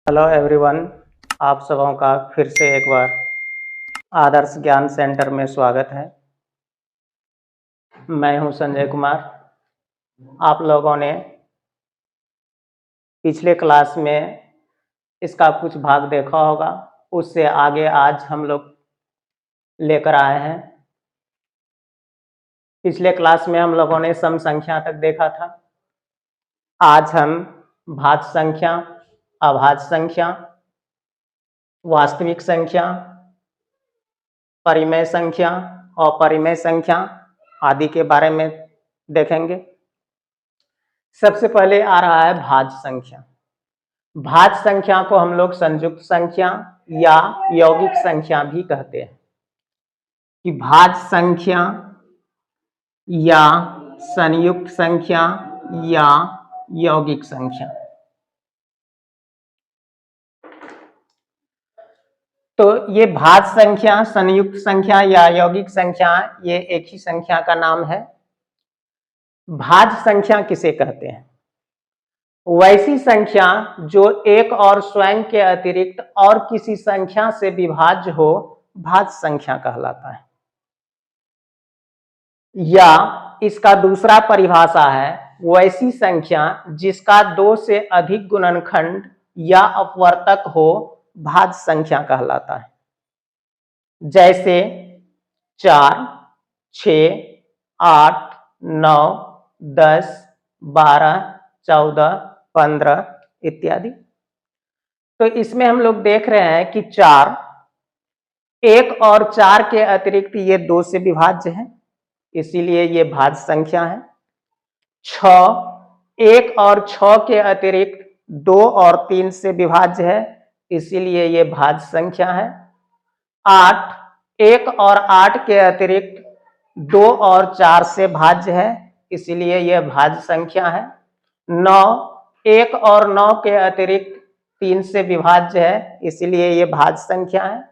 Hello everyone, आप सबों का फिर से एक बार आदर्श ज्ञान सेंटर में स्वागत है। मैं हूं संजय कुमार। आप लोगों ने पिछले क्लास में इसका कुछ भाग देखा होगा, उससे आगे आज हम लोग लेकर आए हैं। पिछले क्लास में हम लोगों ने सम संख्या तक देखा था। आज हम भाज्य संख्या, अभाज्य संख्या, वास्तविक संख्या, परिमेय संख्या, अपरिमेय संख्या आदि के बारे में देखेंगे। सबसे पहले आ रहा है भाज्य संख्या। भाज्य संख्या को हम लोग संयुक्त संख्या या यौगिक संख्या भी कहते हैं। कि भाज्य संख्या या संयुक्त संख्या या यौगिक संख्या। तो ये भाज्य संख्या, संयुक्त संख्या या यौगिक संख्या, ये एक ही संख्या का नाम है। भाज्य संख्या किसे कहते हैं? वैसी संख्या जो एक और स्वयं के अतिरिक्त और किसी संख्या से विभाज्य हो, भाज्य संख्या कहलाता है। या इसका दूसरा परिभाषा है वैसी संख्या जिसका 2 से अधिक गुणनखंड या अपवर्तक हो, भाज्य संख्या कहलाता है। जैसे 4, 6, 8, 9, 10, 12, 14, 15 इत्यादि। तो इसमें हम लोग देख रहे हैं कि 4, 1 और 4 के अतिरिक्त ये 2 से विभाज्य है, इसीलिए ये भाज्य संख्या है। 6, 1 और 6 के अतिरिक्त 2 और 3 से विभाज्य है, इसीलिए ये भाज्य संख्या है। 8, 1 और 8 के अतिरिक्त 2 और 4 से भाज्य है, इसलिए यह भाज्य संख्या है। 9, 1 और 9 के अतिरिक्त 3 से विभाज्य है, इसलिए यह भाज्य संख्या है।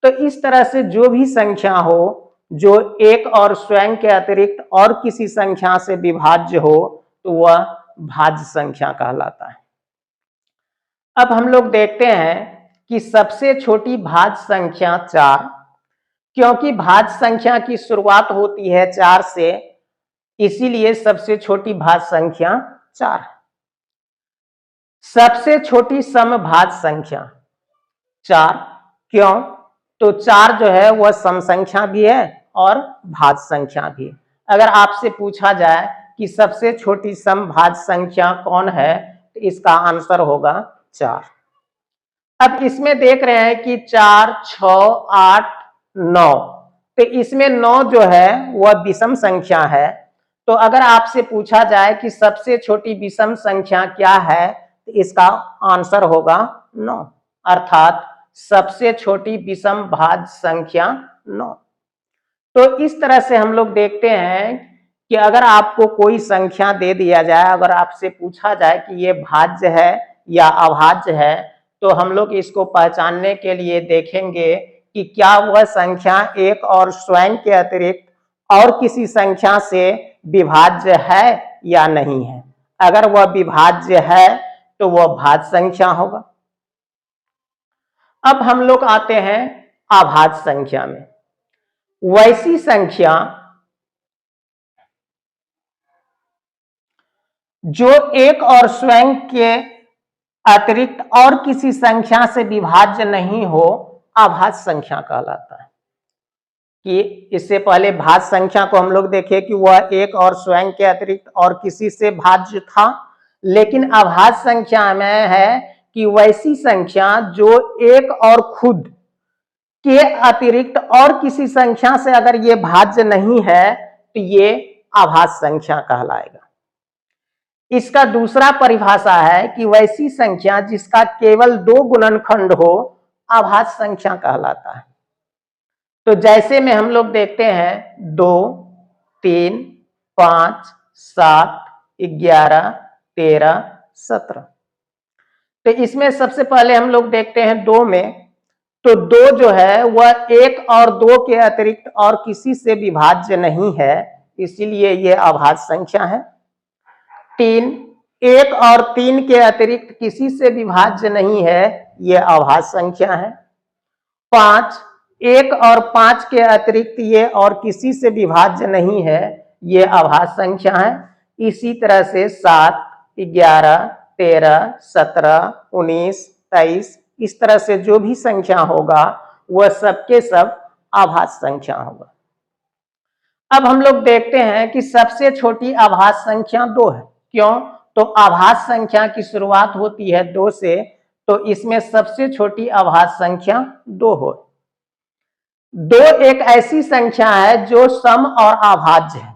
तो इस तरह से जो भी संख्या हो जो एक और स्वयं के अतिरिक्त और किसी संख्या से विभाज्य हो, तो वह भाज्य संख्या कहलाता है। अब हम लोग देखते हैं कि सबसे छोटी भाज्य संख्या 4, क्योंकि भाज्य संख्या की शुरुआत होती है 4 से, इसीलिए सबसे छोटी भाज्य संख्या 4 है। सबसे छोटी समभाज्य संख्या 4, क्यों? तो 4 जो है वह सम संख्या भी है और भाज्य संख्या भी। अगर आपसे पूछा जाए कि सबसे छोटी समभाज्य संख्या कौन है, तो इसका आंसर होगा 4। अब इसमें देख रहे हैं कि 4, 6, 8, 9, तो इसमें 9 जो है वह विषम संख्या है। तो अगर आपसे पूछा जाए कि सबसे छोटी विषम संख्या क्या है, तो इसका आंसर होगा 9, अर्थात सबसे छोटी विषम भाज्य संख्या 9। तो इस तरह से हम लोग देखते हैं कि अगर आपको कोई संख्या दे दिया जाए, अगर आपसे पूछा जाए कि ये भाज्य है या अभाज्य है, तो हम लोग इसको पहचानने के लिए देखेंगे कि क्या वह संख्या एक और स्वयं के अतिरिक्त और किसी संख्या से विभाज्य है या नहीं है। अगर वह विभाज्य है तो वह भाज्य संख्या होगा। अब हम लोग आते हैं अभाज्य संख्या में। वैसी संख्या जो एक और स्वयं के अतिरिक्त और किसी संख्या से विभाज्य नहीं हो, अभाज्य संख्या कहलाता है। कि इससे पहले भाज्य संख्या को हम लोग देखें कि वह एक और स्वयं के अतिरिक्त और किसी से भाज्य था, लेकिन अभाज्य संख्या में है कि वैसी संख्या जो एक और खुद के अतिरिक्त और किसी संख्या से अगर ये भाज्य नहीं है, तो ये अभाज्य संख्या कहलाएगा। इसका दूसरा परिभाषा है कि वैसी संख्या जिसका केवल 2 गुणनखंड हो, अभाज्य संख्या कहलाता है। तो जैसे में हम लोग देखते हैं 2, 3, 5, 7, 11, 13, 17। तो इसमें सबसे पहले हम लोग देखते हैं 2 में, तो 2 जो है वह 1 और 2 के अतिरिक्त और किसी से विभाज्य नहीं है, इसीलिए यह अभाज्य संख्या है। 3, 1 और 3 के अतिरिक्त किसी से विभाज्य नहीं है, ये अभाज्य संख्या है। 5, 1 और 5 के अतिरिक्त ये और किसी से विभाज्य नहीं है, ये अभाज्य संख्या है। इसी तरह से 7, 11, 13, 17, 19, 23 इस तरह से जो भी संख्या होगा वह सबके सब अभाज्य संख्या होगा। अब हम लोग देखते हैं कि सबसे छोटी अभाज्य संख्या 2 है। क्यों? तो अभाज्य संख्या की शुरुआत होती है 2 से, तो इसमें सबसे छोटी अभाज्य संख्या 2 हो। 2 एक ऐसी संख्या है जो सम और अभाज्य है,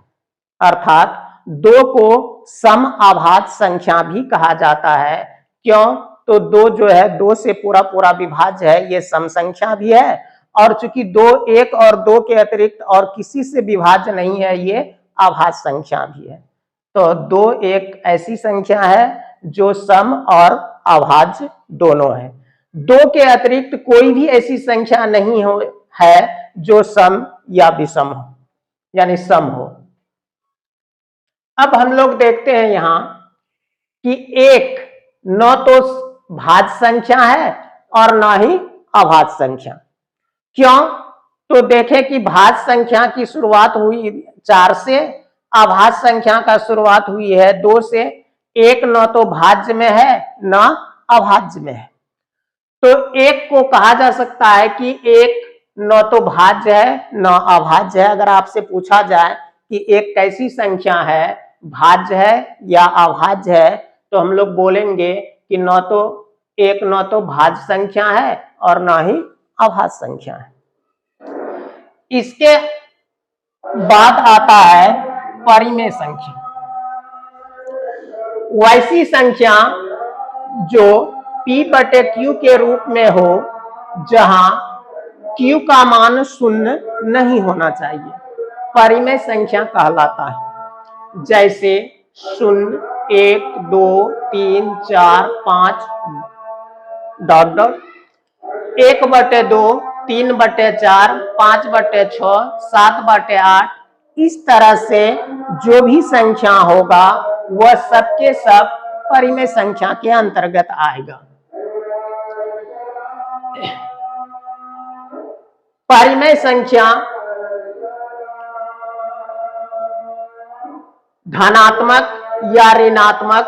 अर्थात 2 को सम अभाज्य संख्या भी कहा जाता है। क्यों? तो 2 जो है 2 से पूरा पूरा विभाज्य है, ये सम संख्या भी है, और चूंकि 2 1 और 2 के अतिरिक्त और किसी से विभाज्य नहीं है, ये अभाज्य संख्या भी है। तो 2 एक ऐसी संख्या है जो सम और अभाज्य दोनों है। 2 के अतिरिक्त कोई भी ऐसी संख्या नहीं हो है जो सम या विषम हो, यानी सम हो। अब हम लोग देखते हैं यहां कि 1 न तो भाज्य संख्या है और न ही अभाज्य संख्या। क्यों? तो देखें कि भाज्य संख्या की शुरुआत हुई 4 से, अभाज्य संख्या का शुरुआत हुई है 2 से। 1 न तो भाज्य में है न अभाज्य में है, तो 1 को कहा जा सकता है कि 1 न तो भाज्य है न अभाज्य है। अगर आपसे पूछा जाए कि 1 कैसी संख्या है, भाज्य है या अभाज्य है, तो हम लोग बोलेंगे कि न तो 1 न तो भाज्य संख्या है और न ही अभाज्य संख्या है। इसके बाद आता है परिमेय संख्या। वैसी संख्या जो P/Q के रूप में हो, जहां Q का मान 0 नहीं होना चाहिए, परिमेय संख्या कहलाता है। जैसे 0, 1, 2, 3, 4, 5 ... 1/2, 3/4, 5/6, 7/8 इस तरह से जो भी संख्या होगा वह सबके सब परिमेय संख्या के अंतर्गत आएगा। परिमेय संख्या धनात्मक या ऋणात्मक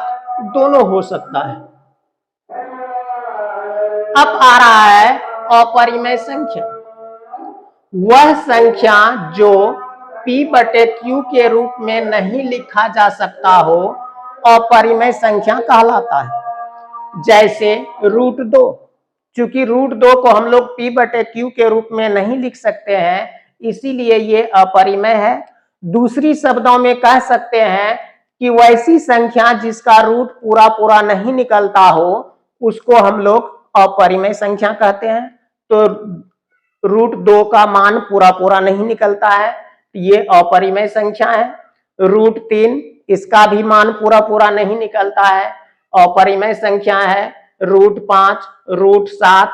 दोनों हो सकता है। अब आ रहा है अपरिमेय संख्या। वह संख्या जो P/Q के रूप में नहीं लिखा जा सकता हो, अपरिमेय संख्या कहलाता है। जैसे √2, चूंकि √2 को हम लोग P/Q के रूप में नहीं लिख सकते हैं, इसीलिए ये अपरिमेय है। दूसरी शब्दों में कह सकते हैं कि वैसी संख्या जिसका रूट पूरा पूरा नहीं निकलता हो, उसको हम लोग अपरिमेय संख्या कहते हैं। तो √2 का मान पूरा पूरा नहीं निकलता है, ये अपरिमेय संख्या है। √3 इसका भी मान पूरा पूरा नहीं निकलता है, अपरिमेय संख्या है। √5, √7,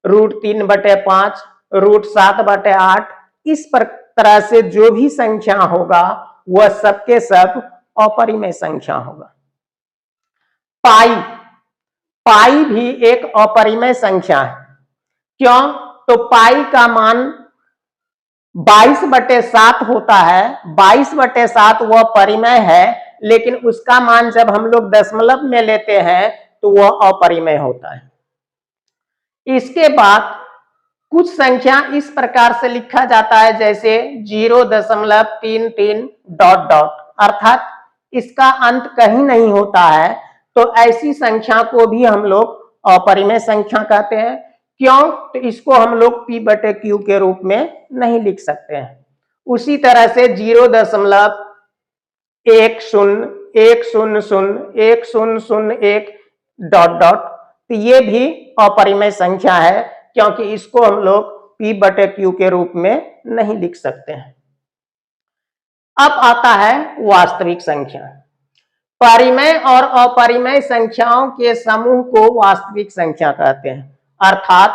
√3/5, √7/8 इस तरह से जो भी संख्या होगा वह सबके सब अपरिमेय संख्या होगा। पाई, पाई भी एक अपरिमेय संख्या है। क्यों? तो पाई का मान 22/7 होता है। 22/7 वह परिमेय है, लेकिन उसका मान जब हम लोग दशमलव में लेते हैं तो वह अपरिमेय होता है। इसके बाद कुछ संख्या इस प्रकार से लिखा जाता है, जैसे 0.33 ... अर्थात इसका अंत कहीं नहीं होता है, तो ऐसी संख्या को भी हम लोग अपरिमेय संख्या कहते हैं। क्यों? तो इसको हम लोग P/Q के रूप में नहीं लिख सकते हैं। उसी तरह से 0.10, 1001, ... तो ये भी अपरिमेय संख्या है, क्योंकि इसको हम लोग P/Q के रूप में नहीं लिख सकते हैं। अब आता है वास्तविक संख्या। परिमेय और अपरिमेय संख्याओं के समूह को वास्तविक संख्या कहते हैं। अर्थात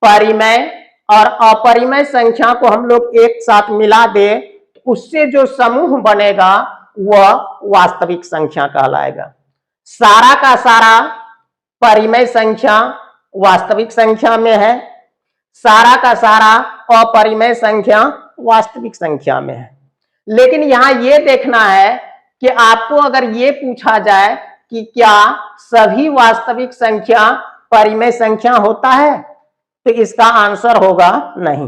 परिमेय और अपरिमेय संख्या को हम लोग एक साथ मिला दे, उससे जो समूह बनेगा वह वास्तविक संख्या कहलाएगा। सारा का सारा परिमेय संख्या वास्तविक संख्या में है, सारा का सारा अपरिमेय संख्या वास्तविक संख्या में है। लेकिन यहां यह देखना है कि आपको अगर ये पूछा जाए कि क्या सभी वास्तविक संख्या परिमेय संख्या होता है, तो इसका आंसर होगा नहीं।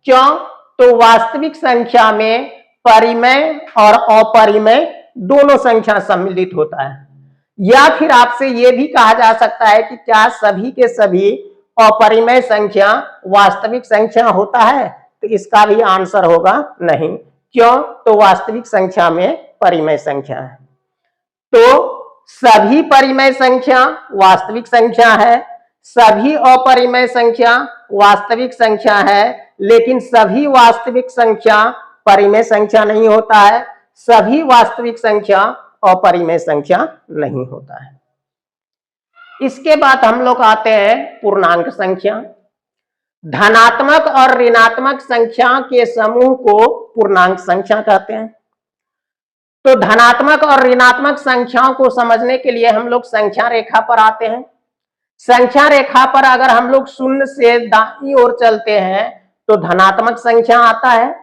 क्यों? तो वास्तविक संख्या में परिमेय और अपरिमेय दोनों संख्या सम्मिलित होता है। या फिर आपसे यह भी कहा जा सकता है कि क्या सभी के सभी अपरिमेय संख्या वास्तविक संख्या होता है, तो इसका भी आंसर होगा नहीं। क्यों? तो वास्तविक संख्या में परिमेय संख्या है। तो सभी परिमेय संख्या वास्तविक संख्या है, सभी अपरिमेय संख्या वास्तविक संख्या है, लेकिन सभी वास्तविक संख्या परिमेय संख्या नहीं होता है, सभी वास्तविक संख्या अपरिमेय संख्या नहीं होता है। इसके बाद हम लोग आते हैं पूर्णांक संख्या। धनात्मक और ऋणात्मक संख्या के समूह को पूर्णांक संख्या कहते हैं। तो धनात्मक और ऋणात्मक संख्याओं को समझने के लिए हम लोग संख्या रेखा पर आते हैं। संख्या रेखा पर अगर हम लोग शून्य से दाईं ओर चलते हैं तो धनात्मक संख्या आता है,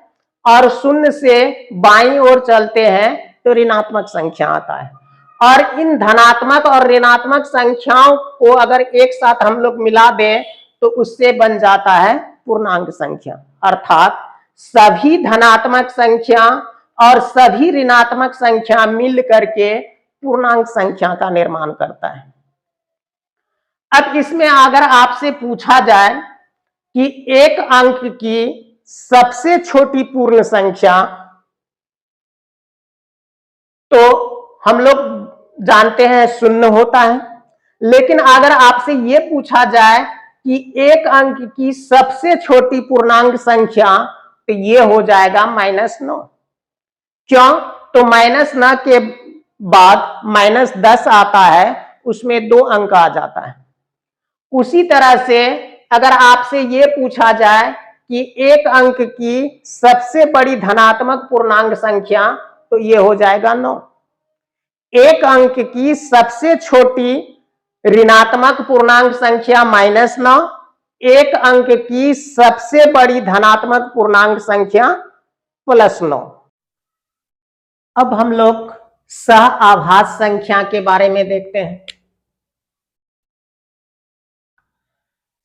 और शून्य से बाईं ओर चलते हैं तो ऋणात्मक संख्या आता है। और इन धनात्मक और ऋणात्मक संख्याओं को अगर एक साथ हम लोग मिला दें तो उससे बन जाता है पूर्णांक संख्या। अर्थात सभी धनात्मक संख्या और सभी ऋणात्मक संख्या मिल करके पूर्णांक संख्या का निर्माण करता है। अब इसमें अगर आपसे पूछा जाए कि एक अंक की सबसे छोटी पूर्ण संख्या, तो हम लोग जानते हैं शून्य होता है। लेकिन अगर आपसे यह पूछा जाए कि एक अंक की सबसे छोटी पूर्णांक संख्या, तो यह हो जाएगा -9। क्यों? तो -9 के बाद -10 आता है, उसमें 2 अंक आ जाता है। उसी तरह से अगर आपसे यह पूछा जाए कि एक अंक की सबसे बड़ी धनात्मक पूर्णांक संख्या, तो यह हो जाएगा 9। एक अंक की सबसे छोटी ऋणात्मक पूर्णांक संख्या -9, एक अंक की सबसे बड़ी धनात्मक पूर्णांक संख्या +9। अब हम लोग सह आभास संख्या के बारे में देखते हैं।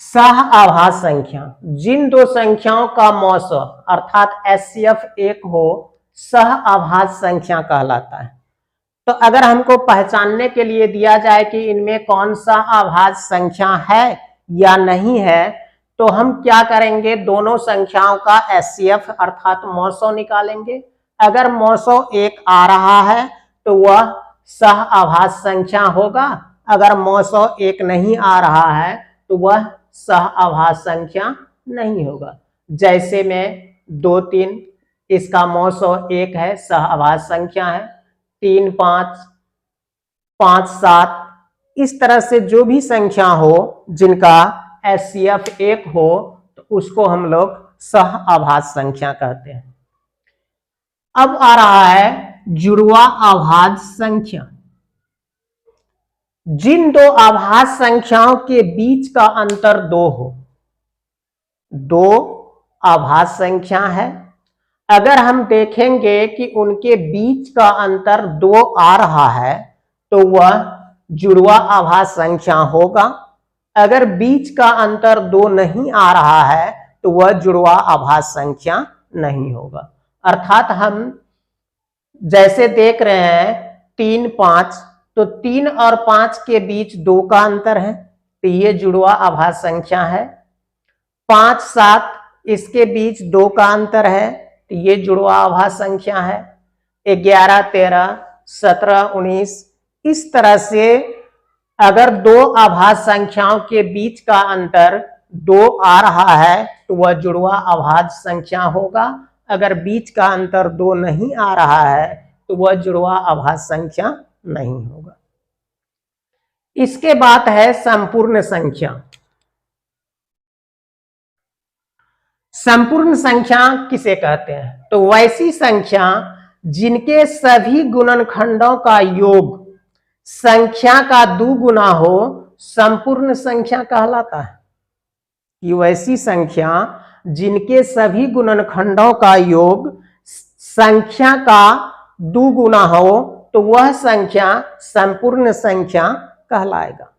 सह आभास संख्या जिन दो संख्याओं का मौसो अर्थात HCF 1 हो, सह आभास संख्या कहलाता है। तो अगर हमको पहचानने के लिए दिया जाए कि इनमें कौन सा आभास संख्या है या नहीं है, तो हम क्या करेंगे, दोनों संख्याओं का HCF अर्थात मौसो निकालेंगे। अगर मौसो 1 आ रहा है तो वह सह आभास संख्या होगा, अगर मौसो 1 नहीं आ रहा है तो वह सह आभास संख्या नहीं होगा। जैसे में 2 3 इसका मौसो 1 है, सह आभास संख्या है। 3 5 5 7 इस तरह से जो भी संख्या हो जिनका HCF 1 हो, तो उसको हम लोग सह आभास संख्या कहते हैं। अब आ रहा है जुड़वा आभास संख्या। जिन दो आभास संख्याओं के बीच का अंतर 2 हो, 2 आभास संख्या है, अगर हम देखेंगे कि उनके बीच का अंतर 2 आ रहा है तो वह जुड़वा आभास संख्या होगा। अगर बीच का अंतर 2 नहीं आ रहा है तो वह जुड़वा आभास संख्या नहीं होगा। अर्थात हम जैसे देख रहे हैं 3 5, तो 3 और 5 के बीच 2 का अंतर है, तो ये जुड़वा आभास संख्या है। 5 7 इसके बीच 2 का अंतर है, तो ये जुड़वा आभास संख्या है। 11 13 17 19 इस तरह से अगर 2 आभास संख्याओं के बीच का अंतर 2 आ रहा है तो वह जुड़वा आभास संख्या होगा। अगर बीच का अंतर 2 नहीं आ रहा है तो वह जुड़वा आभास संख्या नहीं होगा। इसके बाद है संपूर्ण संख्या। संपूर्ण संख्या किसे कहते हैं? तो वैसी संख्या जिनके सभी गुणनखंडों का योग संख्या का दुगुना हो संपूर्ण संख्या कहलाता है। कि वैसी संख्या जिनके सभी गुणनखंडों का योग संख्या का दुगुना हो तो वह संख्या संपूर्ण संख्या कहलाएगा।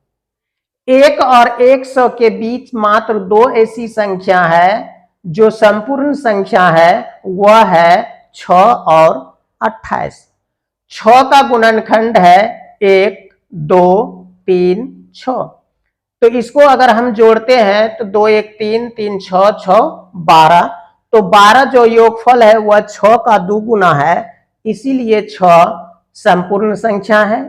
1 और 100 के बीच मात्र 2 ऐसी संख्या है जो संपूर्ण संख्या है, वह है 6 और 28। 6 का गुणनखंड है 1, 2, 3, 6। तो इसको अगर हम जोड़ते हैं तो 2 1 3 3 6 6 12, तो 12 जो योगफल है वह 6 का दुगुना है, इसीलिए 6 संपूर्ण संख्या है।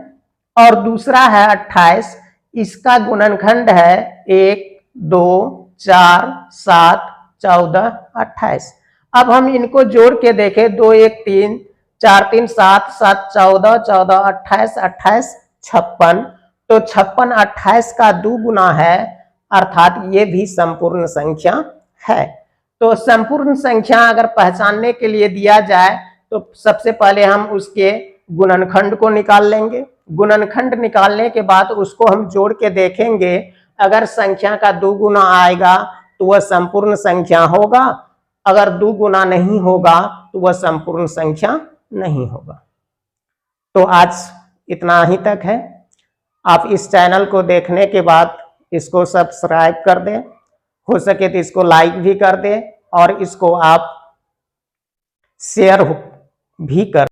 और दूसरा है 28, इसका गुणनखंड है 1, 2, 4, 7, 14, 28। अब हम इनको जोड़ के देखें, 2 1 3 4 3 7 7 14 14 28 28 56, तो 56 28 का दुगुना है, अर्थात ये भी संपूर्ण संख्या है। तो संपूर्ण संख्या अगर पहचानने के लिए दिया जाए तो सबसे पहले हम उसके गुणनखंड को निकाल लेंगे। गुणनखंड निकालने के बाद उसको हम जोड़ के देखेंगे, अगर संख्या का दुगुना आएगा तो वह संपूर्ण संख्या होगा, अगर दुगुना नहीं होगा तो वह संपूर्ण संख्या नहीं होगा। तो आज इतना ही तक है। आप इस चैनल को देखने के बाद इसको सब्सक्राइब कर दें, हो सके तो इसको लाइक भी कर दें और इसको आप शेयर भी कर